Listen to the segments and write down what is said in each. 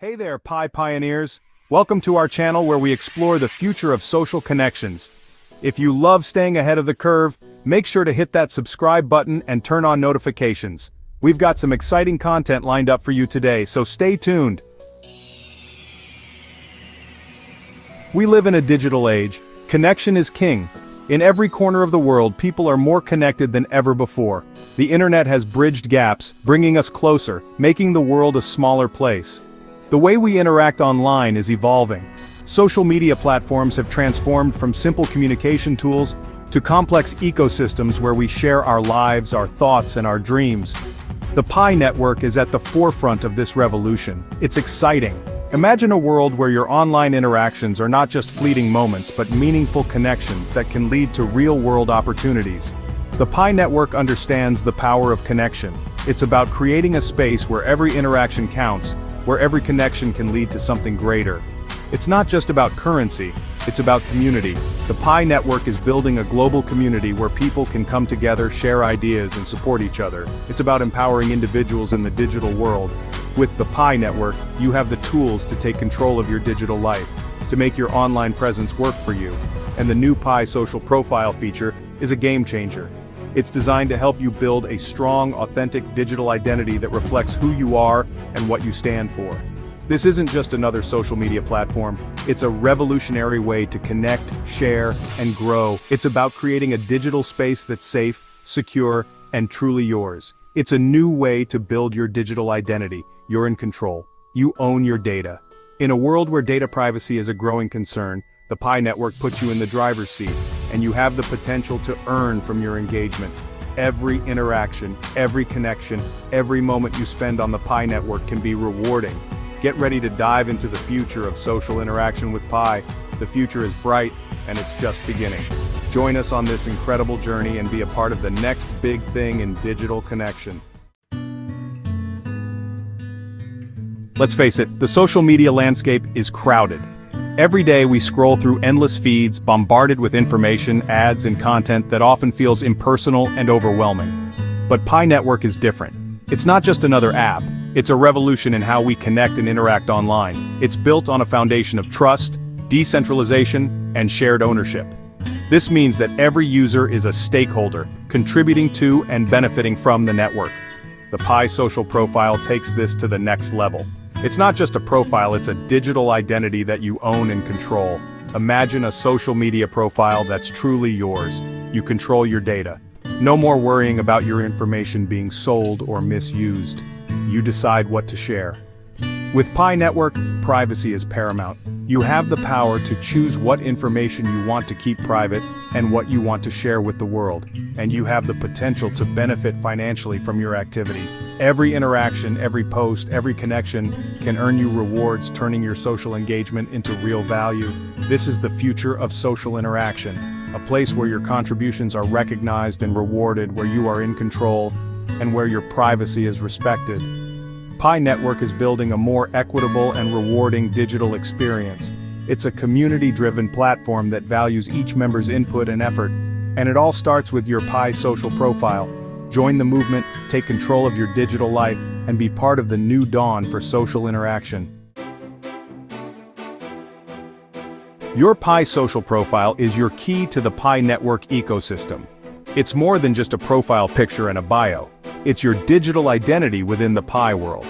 Hey there, Pi Pioneers! Welcome to our channel where we explore the future of social connections. If you love staying ahead of the curve, make sure to hit that subscribe button and turn on notifications. We've got some exciting content lined up for you today, so stay tuned. We live in a digital age. Connection is king. In every corner of the world, people are more connected than ever before. The internet has bridged gaps, bringing us closer, making the world a smaller place. The way we interact online is evolving. Social media platforms have transformed from simple communication tools to complex ecosystems where we share our lives, our thoughts, and our dreams. The Pi network is at the forefront of this revolution. It's exciting. Imagine a world where your online interactions are not just fleeting moments but meaningful connections that can lead to real-world opportunities. The Pi network understands the power of connection. It's about creating a space where every interaction counts, where every connection can lead to something greater. It's not just about currency, it's about community. The Pi network is building a global community where people can come together, share ideas, and support each other. It's about empowering individuals in the digital world. With the Pi network, you have the tools to take control of your digital life, to make your online presence work for you. And the new Pi social profile feature is a game changer. It's designed to help you build a strong, authentic digital identity that reflects who you are and what you stand for. This isn't just another social media platform, it's a revolutionary way to connect, share, and grow. It's about creating a digital space that's safe, secure, and truly yours. It's a new way to build your digital identity. You're in control. You own your data. In a world where data privacy is a growing concern, the Pi network puts you in the driver's seat, and you have the potential to earn from your engagement. Every interaction, every connection, every moment you spend on the Pi network can be rewarding. Get ready to dive into the future of social interaction with Pi. The future is bright, and it's just beginning. Join us on this incredible journey and be a part of the next big thing in digital connection. Let's face it, the social media landscape is crowded. Every day we scroll through endless feeds, bombarded with information, ads, and content that often feels impersonal and overwhelming. But Pi Network is different. It's not just another app, it's a revolution in how we connect and interact online. It's built on a foundation of trust, decentralization, and shared ownership. This means that every user is a stakeholder, contributing to and benefiting from the network. The Pi social profile takes this to the next level. It's not just a profile, it's a digital identity that you own and control. Imagine a social media profile that's truly yours. You control your data. No more worrying about your information being sold or misused. You decide what to share. With Pi Network, privacy is paramount. You have the power to choose what information you want to keep private and what you want to share with the world. And you have the potential to benefit financially from your activity. Every interaction, every post, every connection can earn you rewards, turning your social engagement into real value. This is the future of social interaction, a place where your contributions are recognized and rewarded, where you are in control, and where your privacy is respected. Pi Network is building a more equitable and rewarding digital experience. It's a community-driven platform that values each member's input and effort, and it all starts with your Pi social profile. Join the movement, take control of your digital life, and be part of the new dawn for social interaction. Your Pi social profile is your key to the Pi Network ecosystem. It's more than just a profile picture and a bio. It's your digital identity within the Pi world.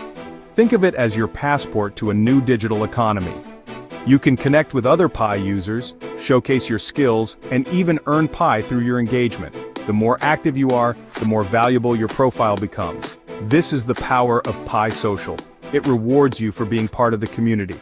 Think of it as your passport to a new digital economy. You can connect with other Pi users, showcase your skills, and even earn Pi through your engagement. The more active you are, the more valuable your profile becomes. This is the power of Pi Social. It rewards you for being part of the community.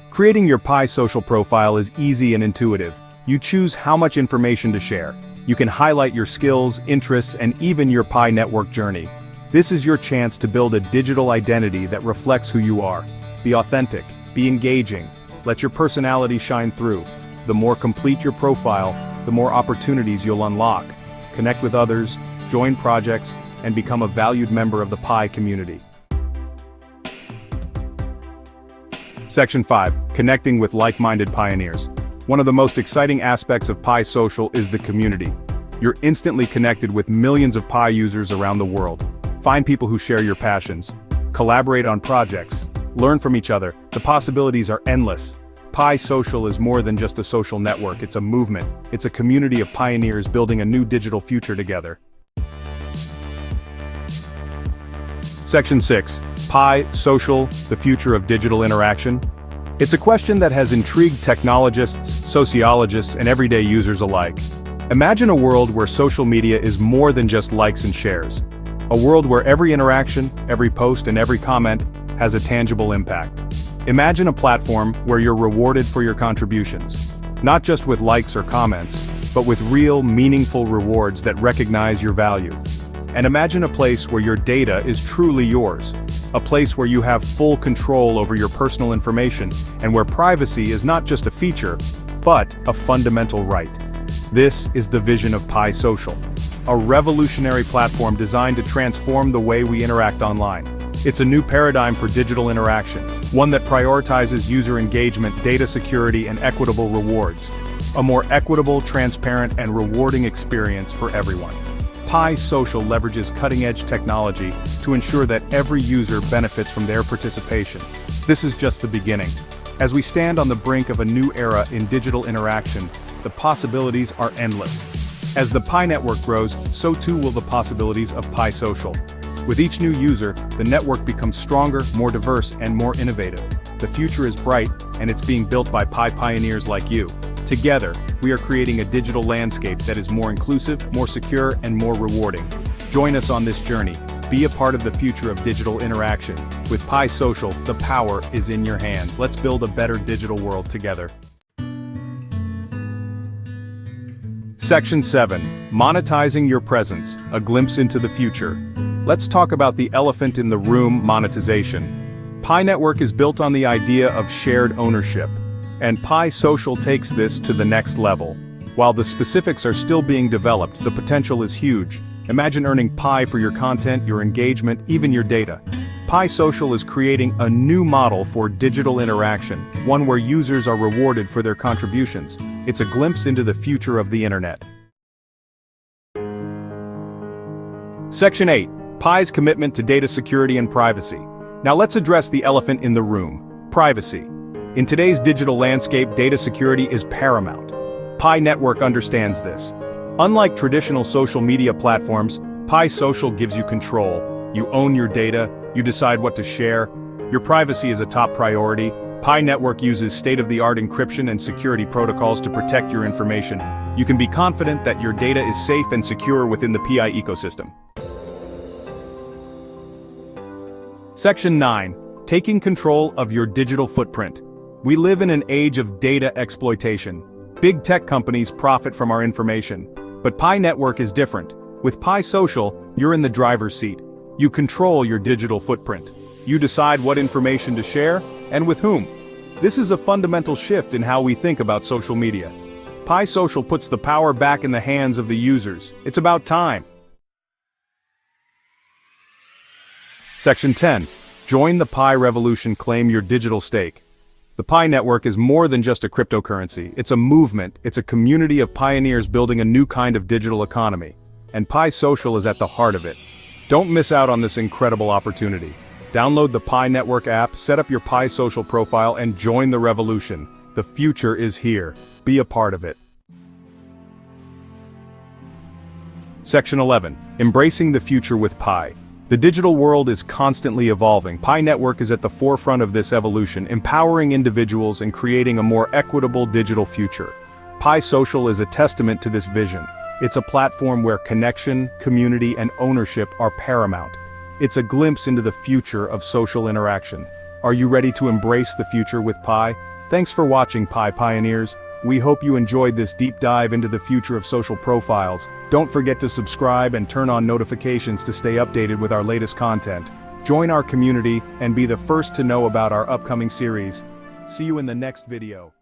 Creating your Pi social profile is easy and intuitive. You choose how much information to share. You can highlight your skills, interests, and even your Pi network journey. This is your chance to build a digital identity that reflects who you are. Be authentic, be engaging, let your personality shine through. The more complete your profile, the more opportunities you'll unlock. Connect with others, join projects, and become a valued member of the Pi community. Section 5. Connecting with like-minded pioneers. One of the most exciting aspects of Pi Social is the community. You're instantly connected with millions of Pi users around the world. Find people who share your passions. Collaborate on projects. Learn from each other. The possibilities are endless. Pi Social is more than just a social network, it's a movement. It's a community of pioneers building a new digital future together. Section 6. Pi Social, the future of digital interaction. It's a question that has intrigued technologists, sociologists, and everyday users alike. Imagine a world where social media is more than just likes and shares. A world where every interaction, every post, and every comment has a tangible impact. Imagine a platform where you're rewarded for your contributions, not just with likes or comments, but with real, meaningful rewards that recognize your value. And imagine a place where your data is truly yours, a place where you have full control over your personal information, and where privacy is not just a feature, but a fundamental right. This is the vision of Pi Social, a revolutionary platform designed to transform the way we interact online. It's a new paradigm for digital interaction, one that prioritizes user engagement, data security, and equitable rewards. A more equitable, transparent, and rewarding experience for everyone. Pi Social leverages cutting-edge technology to ensure that every user benefits from their participation. This is just the beginning. As we stand on the brink of a new era in digital interaction, the possibilities are endless. As the Pi network grows, so too will the possibilities of Pi Social. With each new user, the network becomes stronger, more diverse, and more innovative. The future is bright, and it's being built by Pi pioneers like you. Together, we are creating a digital landscape that is more inclusive, more secure, and more rewarding. Join us on this journey. Be a part of the future of digital interaction. With Pi Social, the power is in your hands. Let's build a better digital world together. Section 7. Monetizing your presence, a glimpse into the future. Let's talk about the elephant in the room, monetization. Pi Network is built on the idea of shared ownership, and Pi Social takes this to the next level. While the specifics are still being developed, the potential is huge. Imagine earning Pi for your content, your engagement, even your data. Pi Social is creating a new model for digital interaction, one where users are rewarded for their contributions. It's a glimpse into the future of the internet. Section 8. Pi's commitment to data security and privacy. Now let's address the elephant in the room, privacy. In today's digital landscape, data security is paramount. Pi Network understands this. Unlike traditional social media platforms, Pi Social gives you control. You own your data, you decide what to share. Your privacy is a top priority. Pi Network uses state-of-the-art encryption and security protocols to protect your information. You can be confident that your data is safe and secure within the Pi ecosystem. Section 9. Taking control of your digital footprint. We live in an age of data exploitation. Big tech companies profit from our information. But Pi Network is different. With Pi Social, you're in the driver's seat. You control your digital footprint. You decide what information to share, and with whom. This is a fundamental shift in how we think about social media. Pi Social puts the power back in the hands of the users. It's about time. Section 10. Join the Pi revolution, claim your digital stake. The Pi Network is more than just a cryptocurrency. It's a movement, it's a community of pioneers building a new kind of digital economy. And Pi Social is at the heart of it. Don't miss out on this incredible opportunity. Download the Pi Network app, set up your Pi Social profile, and join the revolution. The future is here. Be a part of it. Section 11. Embracing the future with Pi. The digital world is constantly evolving. Pi Network is at the forefront of this evolution, empowering individuals and creating a more equitable digital future. Pi Social is a testament to this vision. It's a platform where connection, community, and ownership are paramount. It's a glimpse into the future of social interaction. Are you ready to embrace the future with Pi? Thanks for watching, Pi Pioneers. We hope you enjoyed this deep dive into the future of social profiles. Don't forget to subscribe and turn on notifications to stay updated with our latest content. Join our community and be the first to know about our upcoming series. See you in the next video.